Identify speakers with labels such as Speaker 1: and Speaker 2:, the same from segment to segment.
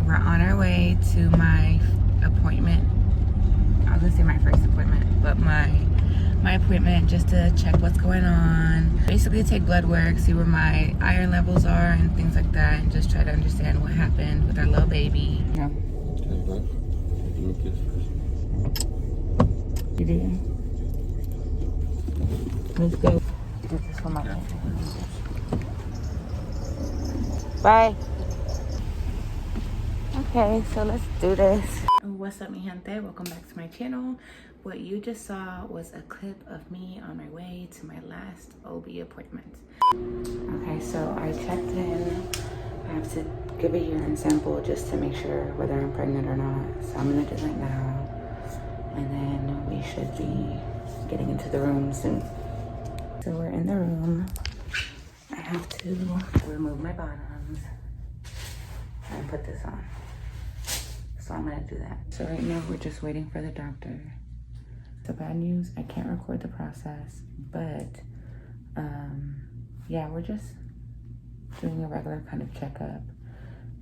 Speaker 1: We're on our way to my appointment. I was gonna say my first appointment, but my appointment just to check what's going on. Basically take blood work, see where my iron levels are and things like that, and just try to understand what happened with our little baby. Yeah.
Speaker 2: Give me a kiss first.
Speaker 1: You did. Let's go. This is for my Bye. Okay, so let's do this. What's up, mi gente? Welcome back to my channel. What you just saw was a clip of me on my way to my last OB appointment. Okay, so I checked in. I have to give a urine sample just to make sure whether I'm pregnant or not. So I'm gonna do that now. And then we should be getting into the room soon. So we're in the room. I have to remove my bottoms and put this on. So I'm gonna do that. So right now we're just waiting for the doctor. The bad news, I can't record the process, but yeah, we're just doing a regular kind of checkup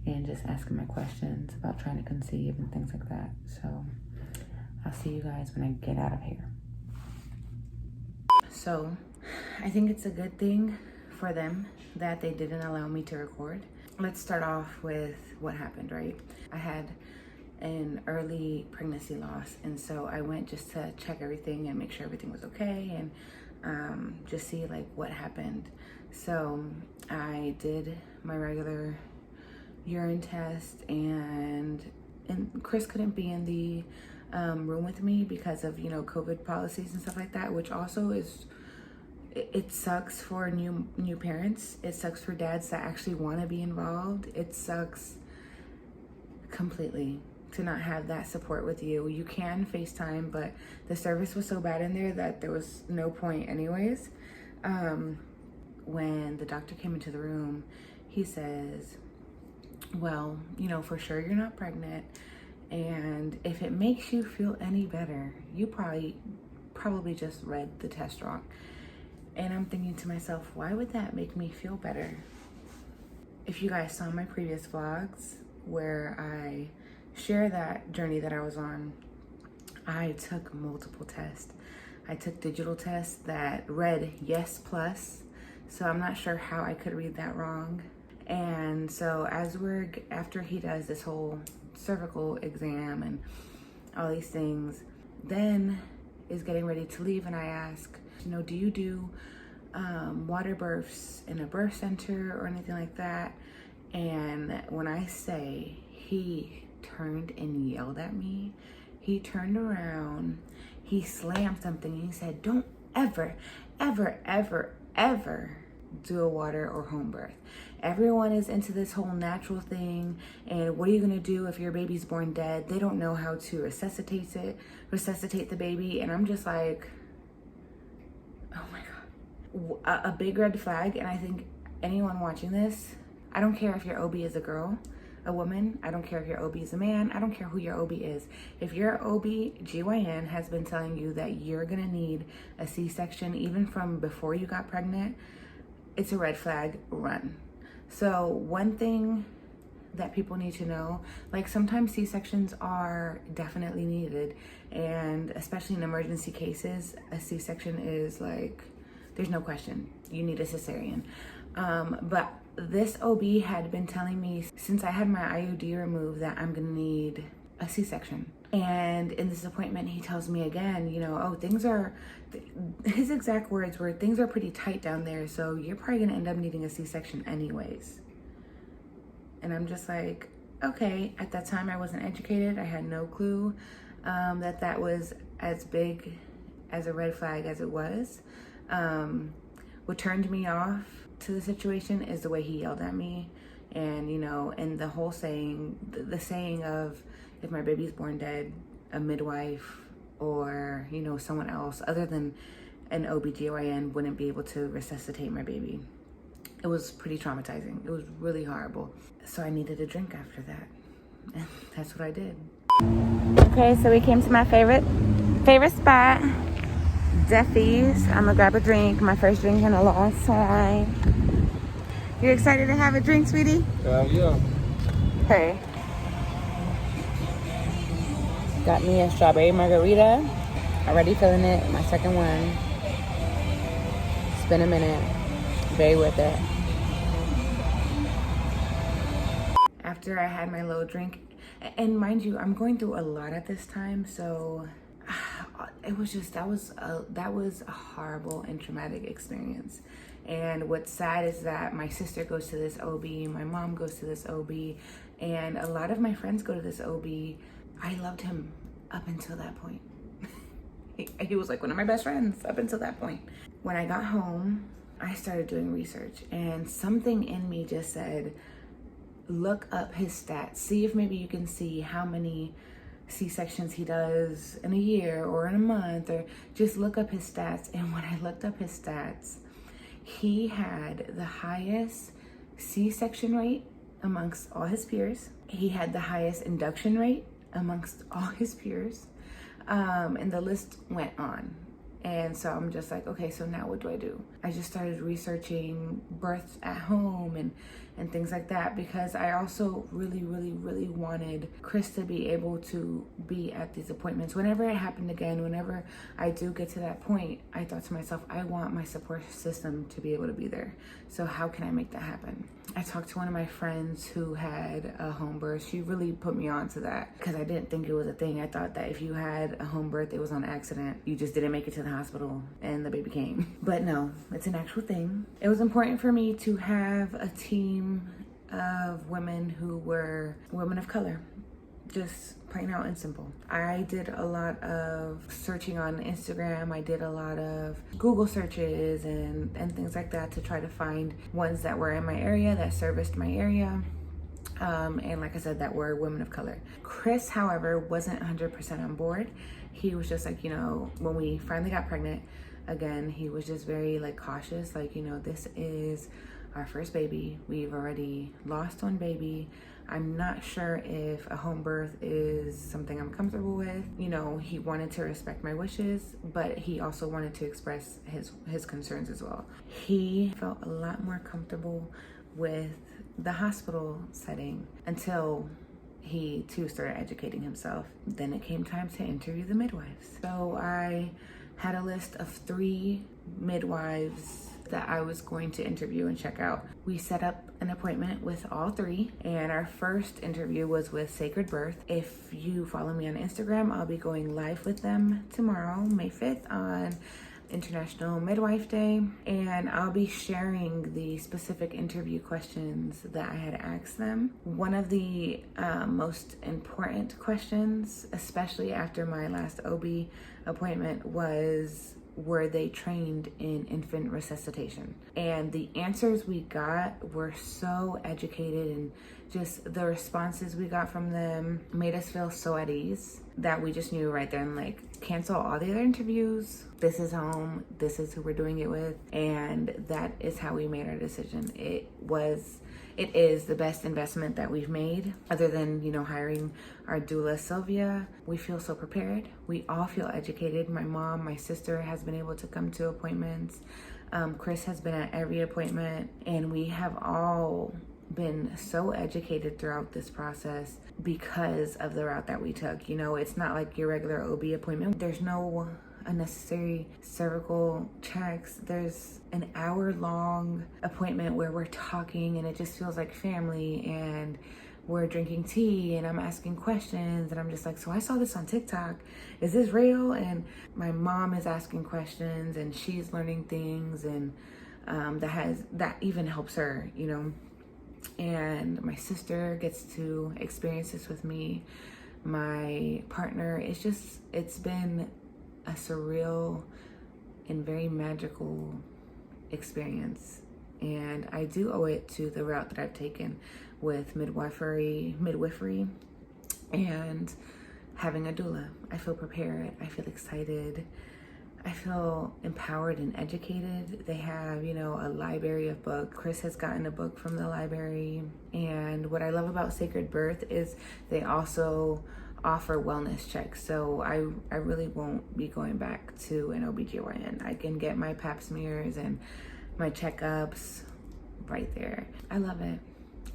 Speaker 1: and just asking my questions about trying to conceive and things like that. So I'll see you guys when I get out of here. So I think it's a good thing for them that they didn't allow me to record. Let's start off with what happened, right? I had an early pregnancy loss, and so I went just to check everything and make sure everything was okay and just see like what happened. So I did my regular urine test, and Chris couldn't be in the room with me because of, you know, COVID policies and stuff like that, which also is, it sucks for new parents. It sucks for dads that actually want to be involved. It sucks completely to not have that support with you. You can FaceTime, but the service was so bad in there that there was no point anyways. When the doctor came into the room, he says, well, you know, for sure you're not pregnant, and if it makes you feel any better, you probably just read the test wrong. And I'm thinking to myself, why would that make me feel better? If you guys saw my previous vlogs where I share that journey that I was on, I took multiple tests. I took digital tests that read yes plus, so I'm not sure how I could read that wrong. And so after he does this whole cervical exam and all these things, then is getting ready to leave, and I ask, you know, do you do water births in a birth center or anything like that? And when I say, he turned and yelled at me. He turned around, he slammed something, and he said, don't ever, ever, ever, ever do a water or home birth. Everyone is into this whole natural thing, and what are you gonna do if your baby's born dead? They don't know how to resuscitate the baby. And I'm just like, oh my God, a big red flag. And I think anyone watching this, I don't care if your OB is a girl, a woman, I don't care if your OB is a man, I don't care who your OB is. If your OB/GYN has been telling you that you're gonna need a C-section even from before you got pregnant, it's a red flag, run. So one thing that people need to know, like sometimes C-sections are definitely needed, and especially in emergency cases, a C-section is like, there's no question, you need a cesarean. But this OB had been telling me since I had my IUD removed that I'm gonna need a C-section. And in this appointment, he tells me again, you know, oh, his exact words were, things are pretty tight down there, so you're probably gonna end up needing a C-section anyways. And I'm just like, okay. At that time, I wasn't educated. I had no clue that was as big as a red flag as it was. What turned me off to the situation is the way he yelled at me, and you know, and the whole saying, the saying of, if my baby's born dead, a midwife or, you know, someone else other than an OB/GYN wouldn't be able to resuscitate my baby. It was pretty traumatizing. It was really horrible. So I needed a drink after that, and that's what I did. Okay, so we came to my favorite spot, Duffy's. I'm gonna grab a drink, my first drink in a long time. You excited to have a drink, sweetie?
Speaker 2: Yeah.
Speaker 1: Hey. Got me a strawberry margarita. Already feeling it. My second one. It's been a minute. Very worth it. After I had my little drink, and mind you, I'm going through a lot at this time, so it was just that was a horrible and traumatic experience. And what's sad is that my sister goes to this OB, my mom goes to this OB, and a lot of my friends go to this OB. I loved him up until that point. He was like one of my best friends up until that point. When I got home, I started doing research, and something in me just said, look up his stats. See if maybe you can see how many C-sections he does in a year or in a month, or just look up his stats. And when I looked up his stats, he had the highest C-section rate amongst all his peers. He had the highest induction rate amongst all his peers. And the list went on. And so I'm just like, okay, so now what do I do? I just started researching births at home and things like that, because I also really wanted Chris to be able to be at these appointments. Whenever it happened again, whenever I do get to that point, I thought to myself, I want my support system to be able to be there. So how can I make that happen? I talked to one of my friends who had a home birth. She really put me on to that, because I didn't think it was a thing. I thought that if you had a home birth, it was on accident. You just didn't make it to the hospital and the baby came. But no, it's an actual thing. It was important for me to have a team of women who were women of color. Just plain out and simple. I did a lot of searching on Instagram. I did a lot of Google searches and things like that to try to find ones that were in my area, that serviced my area. And like I said, that were women of color. Chris, however, wasn't 100% on board. He was just like, when we finally got pregnant, again, he was just very like cautious. Like, this is our first baby. We've already lost one baby. I'm not sure if a home birth is something I'm comfortable with. He wanted to respect my wishes, but he also wanted to express his concerns as well. He felt a lot more comfortable with the hospital setting until he too started educating himself. Then it came time to interview the midwives. So I had a list of 3 midwives that I was going to interview and check out. We set up an appointment with all 3, and our first interview was with Sacred Birth. If you follow me on Instagram, I'll be going live with them tomorrow, May 5th, on International Midwife Day, and I'll be sharing the specific interview questions that I had asked them. One of the most important questions, especially after my last OB appointment, was, were they trained in infant resuscitation? And the answers we got were so educated, and just the responses we got from them made us feel so at ease that we just knew right then, like, cancel all the other interviews. This is home. This is who we're doing it with. And that is how we made our decision. It is the best investment that we've made, other than, hiring our doula, Sylvia. We feel so prepared. We all feel educated. My mom, my sister has been able to come to appointments. Chris has been at every appointment, and we have all been so educated throughout this process because of the route that we took. It's not like your regular OB appointment. There's no unnecessary cervical checks. There's an hour-long appointment where we're talking, and it just feels like family, and we're drinking tea, and I'm asking questions, and I'm just like, so I saw this on TikTok. Is this real? And my mom is asking questions, and she's learning things, and that even helps her, And my sister gets to experience this with me. My partner, it's been a surreal and very magical experience. And I do owe it to the route that I've taken with midwifery, and having a doula. I feel prepared. I feel excited. I feel empowered and educated. They have, a library of books. Chris has gotten a book from the library. And what I love about Sacred Birth is they also offer wellness checks. So I really won't be going back to an OBGYN. I can get my pap smears and my checkups right there. I love it.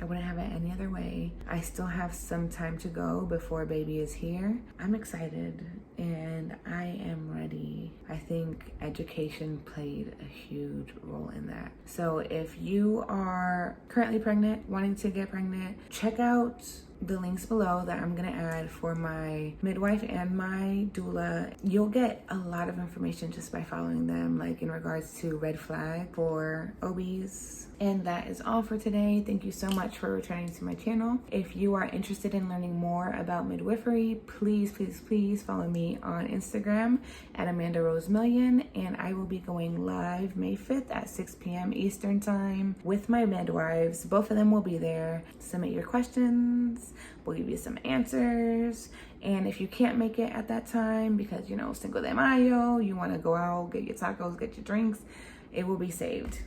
Speaker 1: I wouldn't have it any other way. I still have some time to go before baby is here. I'm excited and I am ready. I think education played a huge role in that. So if you are currently pregnant, wanting to get pregnant, check out the links below that I'm gonna add for my midwife and my doula. You'll get a lot of information just by following them, like in regards to red flag for OBs. And that is all for today. Thank you so much for returning to my channel. If you are interested in learning more about midwifery, please follow me on Instagram at Amanda Rose Million, and I will be going live May 5th at 6 p.m. Eastern time with my midwives. Both of them will be there. Submit your questions. We'll give you some answers. And if you can't make it at that time because, you know, Cinco de Mayo, you want to go out, get your tacos, get your drinks, it will be saved.